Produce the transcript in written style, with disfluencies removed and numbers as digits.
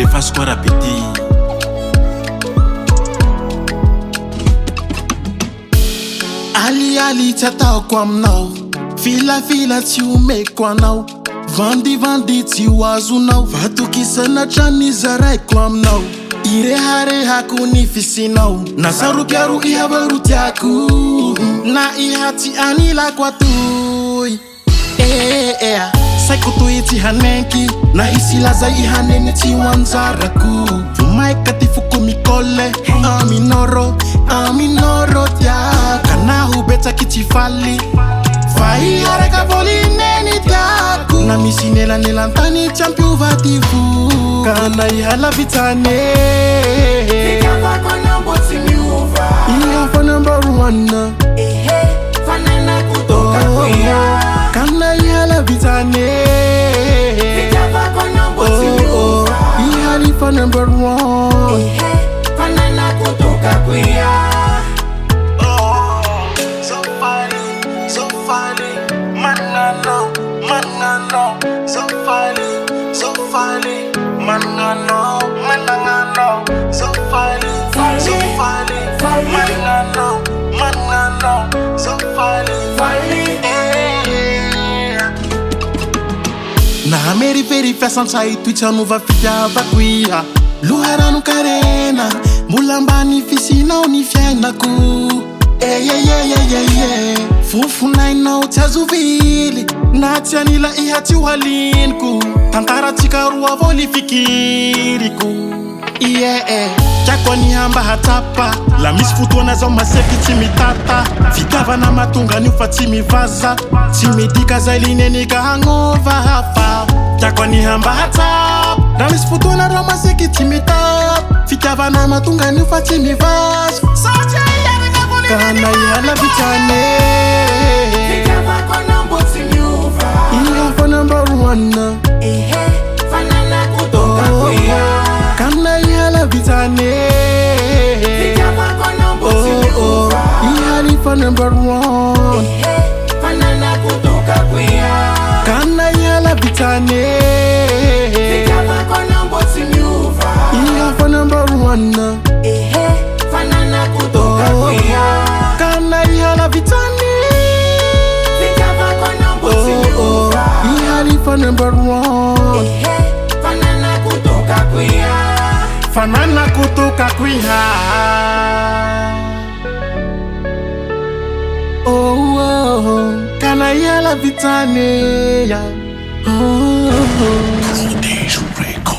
j'efface quoi appétit. Ali ali tata kwa mnao, fila fila ti ume kwa nao, vandi vandi ti wazu nao, vatu kisana chani zarai kwa mnao, ire hare haku ni fisi nao, nasaru piaru ihabaru tiaku, na ihati anila kwa tui. Saikutu iti hanenki, na isila za ihanene ti wanzaraku, fumai katifuku mikole, aminoro tia, kanahu beta kitifali, fai areka voli neni tiaku, na misinela nelantani champion vatifu, kana ihala vitane, Fikava kona mboti miuva, iya for number one, fananako tokakuya, kana ihala vitane, Fikava kona mboti miuva, ihali for number one. fananako tokakuya. So funny, manano, so funny, manano, so funny, manano, so funny. Na meri veri façon sai Twitch nous va fiya vakuya, luhara no karena, mulambani fisina unifiana ku. Fufu naina utazuvili, natianila ihati walinku, tankara tikarua voli fikiriku. Chakwa ni hamba hatapa, la misfutu na zoma sepi timitata, fikava na matunga ni ufatimi vaza, timidika zailine nika hangova hafa. Chakwa ni hamba hatapa, la misfutu na zoma sepi timitata, fikava na matunga ni ufatimi vaza. Kana ihala vitane, Fikava kona mboti miuva, iya for number one, fananako tokakuya, kana ihala vitane, Fikava kona mboti miuva, ihali for number one, fananako tokakuya, kana ihala vitane, Fikava kona mboti miuva, iya for number one, fananako tokakuya, kana ihala vitane, Fikava kona mboti miuva, ihali for number one, fananako tokakuya. fananako tokakuya. Kana ihala vitane, Nouveauté Gasy.